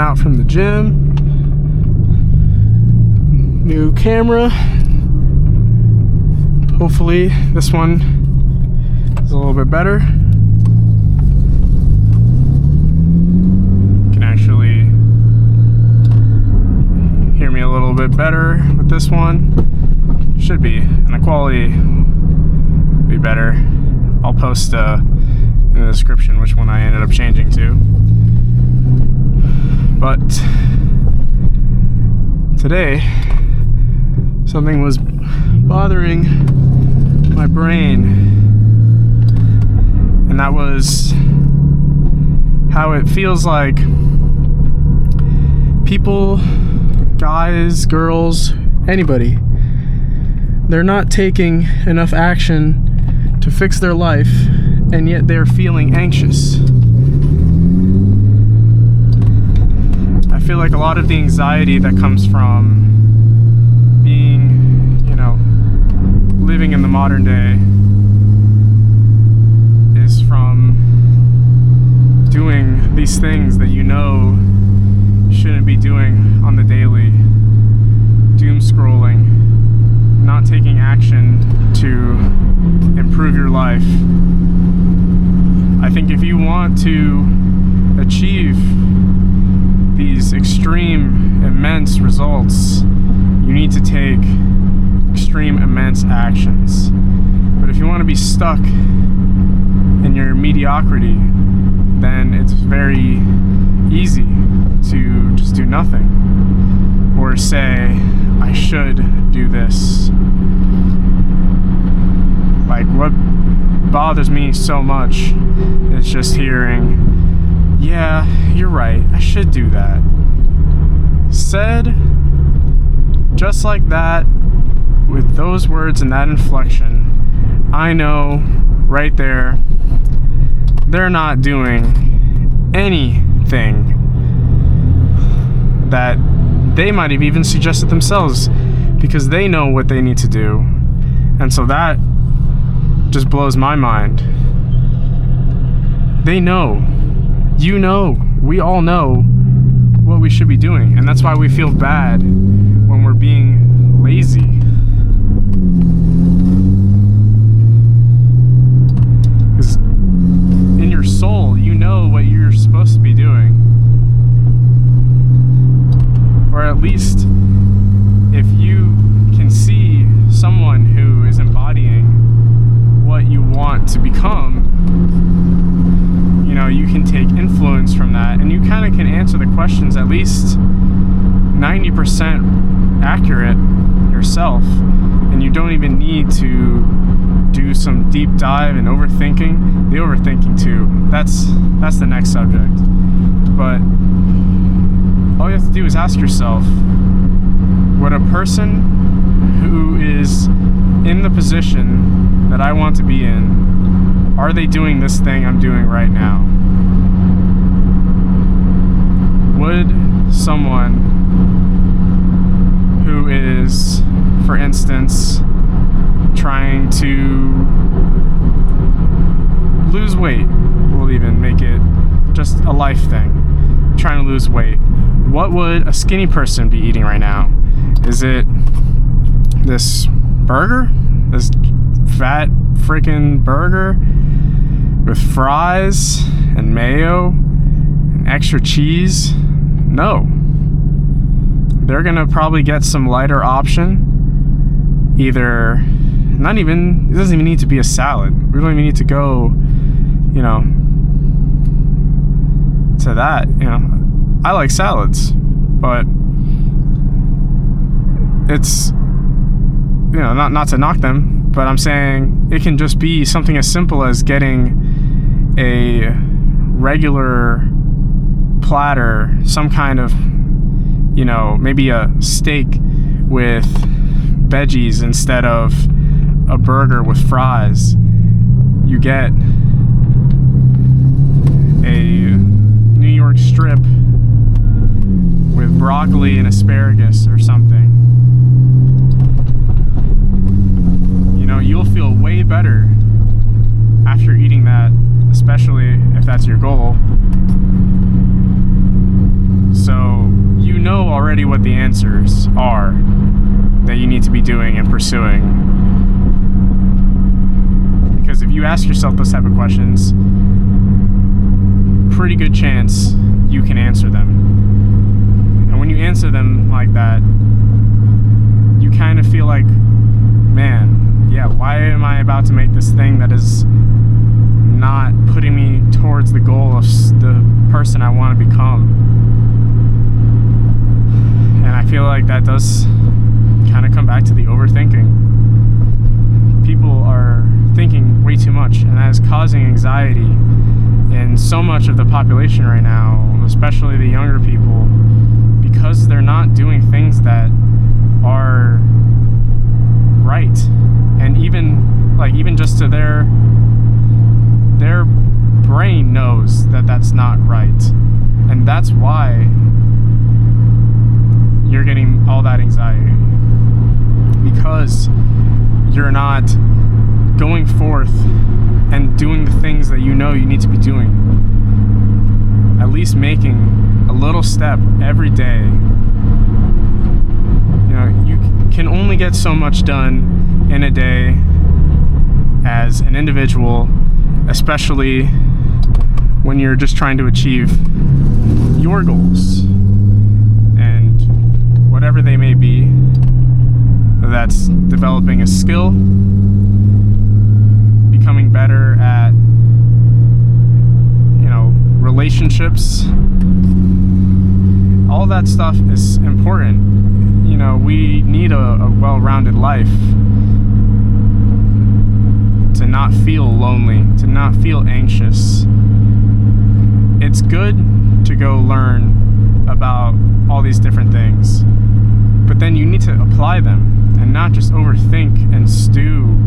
out from the gym. New camera. Hopefully this one is a little bit better. You can actually hear me a little bit better with this one. Should be, and the quality will be better. I'll post in the description which one I ended up changing to. But today, something was bothering my brain, and that was how it feels like people, guys, girls, anybody, they're not taking enough action to fix their life, and yet they're feeling anxious. I feel like a lot of the anxiety that comes from being, living in the modern day is from doing these things that you shouldn't be doing on the daily. Doom scrolling, not taking action to improve your life. I think if you want to achieve these extreme, immense results, you need to take extreme, immense actions. But if you want to be stuck in your mediocrity, then it's very easy to just do nothing, or say, I should do this. Like, what bothers me so much is just hearing, yeah, you're right, I should do that. Said just like that, with those words and that inflection, I know right there, they're not doing anything that they might have even suggested themselves, because they know what they need to do. And so that just blows my mind. They know, we all know what we should be doing, and that's why we feel bad when we're being lazy. Because in your soul, you know what you're supposed to be doing. Or at least, if you can see someone who is embodying what you want to become, you can take influence from that, and you kind of can answer the questions at least 90% accurate yourself, and you don't even need to do some deep dive and overthinking. The overthinking too, that's the next subject. But all you have to do is ask yourself, would a person who is in the position that I want to be in, are they doing this thing I'm doing right now? Would someone who is, for instance, trying to lose weight, we'll even make it just a life thing, trying to lose weight, what would a skinny person be eating right now? Is it this burger? This fat freaking burger with fries and mayo and extra cheese? No. They're gonna probably get some lighter option. Either, it doesn't even need to be a salad. We don't even need to go, to that. I like salads, but it's, not to knock them, but I'm saying it can just be something as simple as getting a regular platter, some kind of, maybe a steak with veggies instead of a burger with fries. You get a New York strip with broccoli and asparagus or something. You'll feel way better after eating that, especially if that's your goal. So know already what the answers are that you need to be doing and pursuing. Because if you ask yourself those type of questions, pretty good chance you can answer them. And when you answer them like that, you kind of feel like, man, yeah, why am I about to make this thing that is not putting me towards the goal of the person I want to become? And I feel like that does kind of come back to the overthinking. People are thinking way too much, and that is causing anxiety in so much of the population right now, especially the younger people, because they're not doing things that are right. And even just to their brain knows that that's not right. And that's why you're getting all that anxiety, because you're not going forth and doing the things that you know you need to be doing. At least making a little step every day. You know, you can only get so much done in a day as an individual, especially when you're just trying to achieve your goals, and whatever they may be. That's developing a skill, becoming better at, relationships. All that stuff is important. You know, we need a well-rounded life to not feel lonely, to not feel anxious. It's good to go learn about all these different things, but then you need to apply them and not just overthink and stew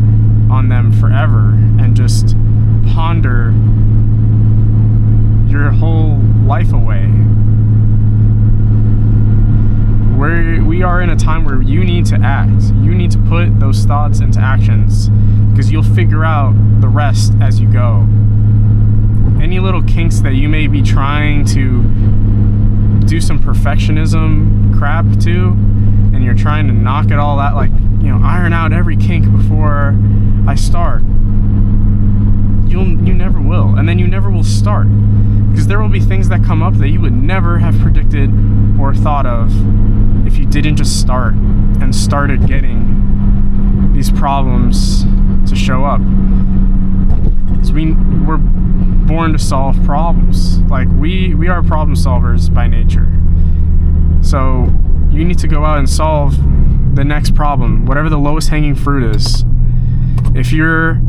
on them forever and just ponder your whole life away. We are in a time where you need to act. You need to put those thoughts into actions, because you'll figure out the rest as you go. Any little kinks that you may be trying to do some perfectionism crap to, and you're trying to knock it all out, iron out every kink before I start, you never will. And then you never will start, because there will be things that come up that you would never have predicted or thought of if you didn't just start and started getting these problems to show up. So we're born to solve problems. We are problem solvers by nature. So you need to go out and solve the next problem, whatever the lowest hanging fruit is. If you're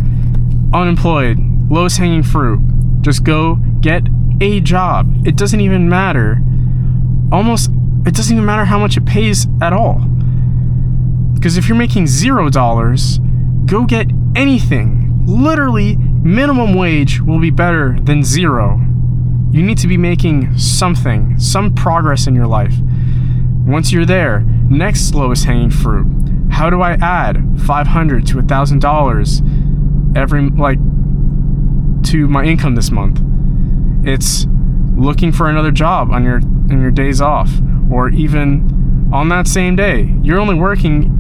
unemployed, lowest hanging fruit, just go get a job. It doesn't even matter. It doesn't even matter how much it pays at all. Because if you're making $0, go get anything. Literally, minimum wage will be better than zero. You need to be making something, some progress in your life. Once you're there, next lowest hanging fruit. How do I add $500 to $1,000 to my income this month? It's looking for another job on your days off, or even on that same day. You're only working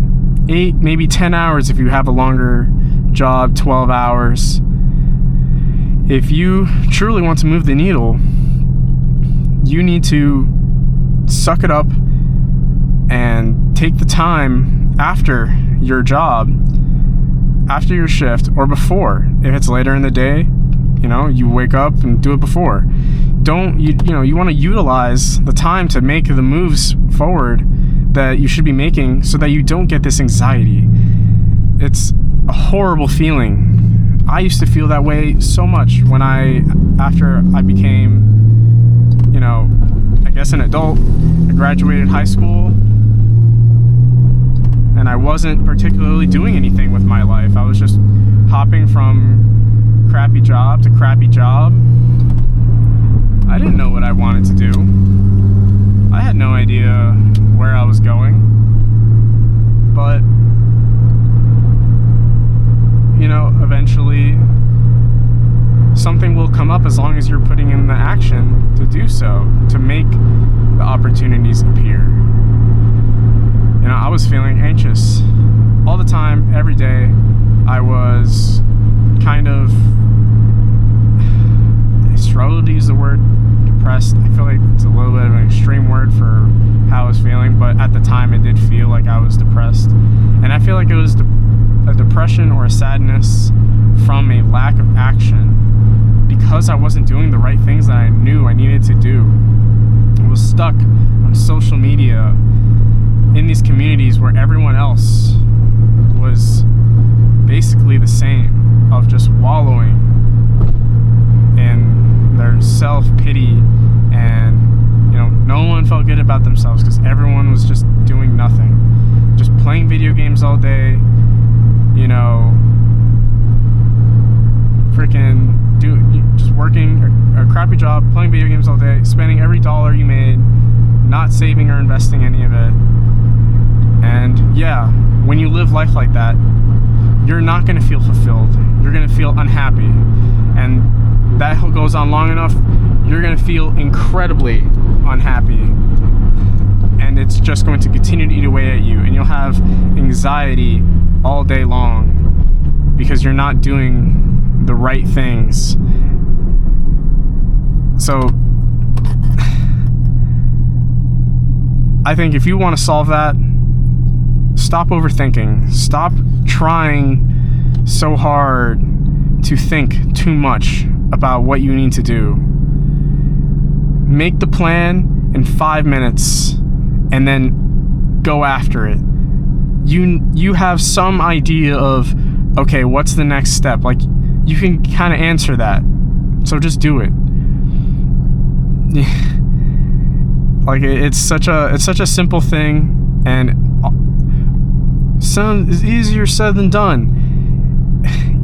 8, maybe 10 hours if you have a longer job, 12 hours. If you truly want to move the needle, you need to suck it up and take the time after your job, after your shift, or before. If it's later in the day, you wake up and do it before. You want to utilize the time to make the moves forward that you should be making, so that you don't get this anxiety. It's a horrible feeling. I used to feel that way so much after I became, I guess an adult. I graduated high school, and I wasn't particularly doing anything with my life. I was just hopping from crappy job to crappy job. I didn't know what I wanted to do. I had no idea where I was going. But, eventually something will will come up as long as you're putting in the action to do so, to make the opportunities appear. You know, I was feeling anxious all the time, every day. I was kind of, I struggle to use the word depressed. I feel like it's a little bit of an extreme word for how I was feeling, but at the time it did feel like I was depressed. And I feel like it was a depression or a sadness from a lack of action, because I wasn't doing the right things that I knew I needed to do. I was stuck on social media in these communities where everyone else was basically the same, of just wallowing in their self-pity, and you know, no one felt good about themselves because everyone was just doing nothing, just playing video games all day, you know, just working a crappy job, playing video games all day, spending every dollar you made, not saving or investing any of it. And yeah, when you live life like that, you're not going to feel fulfilled. You're going to feel unhappy. And that goes on long enough, you're going to feel incredibly unhappy. And it's just going to continue to eat away at you. And you'll have anxiety all day long because you're not doing the right things. So I think if you want to solve that, stop overthinking. Stop trying so hard to think too much about what you need to do. Make the plan in 5 minutes and then go after it. You have some idea of, okay, what's the next step? Like, you can kind of answer that. So just do it. Like, it's such a simple thing, and it's easier said than done.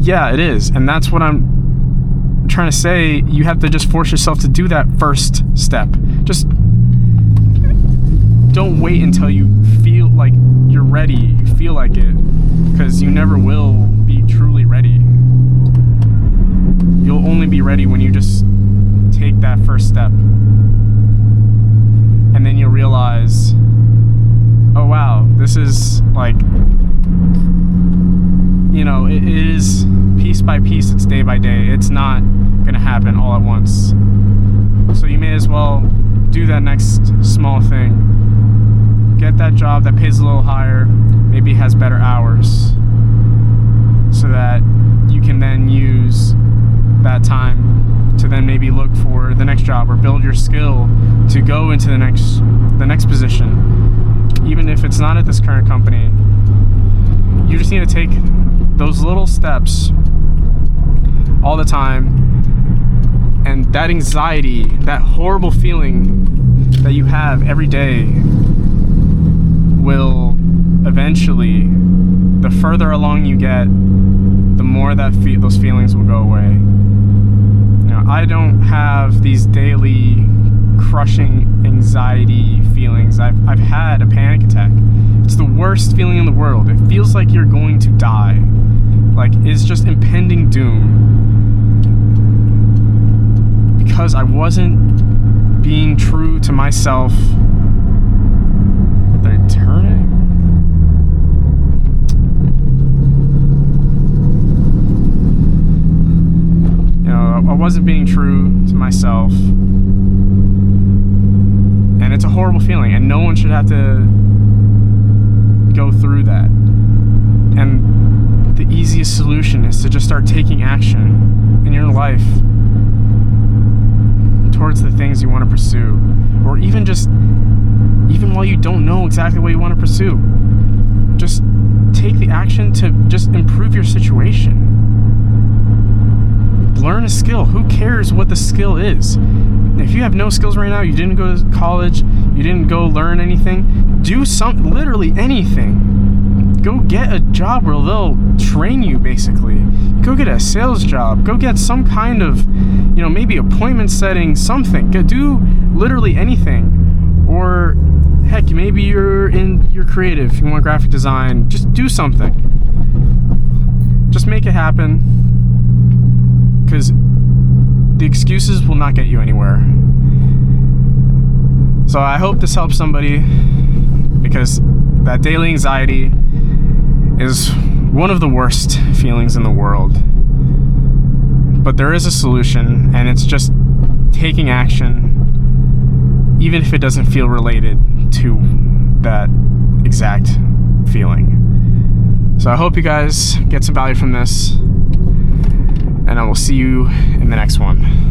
Yeah, it is. And that's what I'm trying to say. You have to just force yourself to do that first step. Just don't wait until you feel like you're ready, you feel like it, because you never will be truly ready. You'll only be ready when you just take that first step. And then you'll realize, oh wow, this is like, you know, it is piece by piece, it's day by day. It's not gonna happen all at once. So you may as well do that next small thing. Get that job that pays a little higher, maybe has better hours, so that you can then use that time to then maybe look for the next job or build your skill to go into the next position. Even if it's not at this current company, you just need to take those little steps all the time, and that anxiety, that horrible feeling that you have every day, will eventually, the further along you get, the more that those feelings will go away. You know, I don't have these daily crushing anxiety feelings. I've had a panic attack. It's the worst feeling in the world. It feels like you're going to die. Like, it's just impending doom. Because I wasn't being true to myself. They're turning. You know, I wasn't being true to myself. And it's a horrible feeling, and no one should have to go through that. And the easiest solution is to just start taking action in your life towards the things you want to pursue, or even while you don't know exactly what you want to pursue, just take the action to just improve your situation. Learn a skill. Who cares what the skill is? If you have no skills right now, you didn't go to college, you didn't go learn anything, do literally anything. Go get a job where they'll train you, basically. Go get a sales job. Go get some kind of, you know, maybe appointment setting, something. Go do literally anything. Or heck, maybe you're creative, you want graphic design, just do something. Just make it happen. Because the excuses will not get you anywhere. So I hope this helps somebody, because that daily anxiety is one of the worst feelings in the world. But there is a solution, and it's just taking action, even if it doesn't feel related to that exact feeling. So I hope you guys get some value from this, and I will see you in the next one.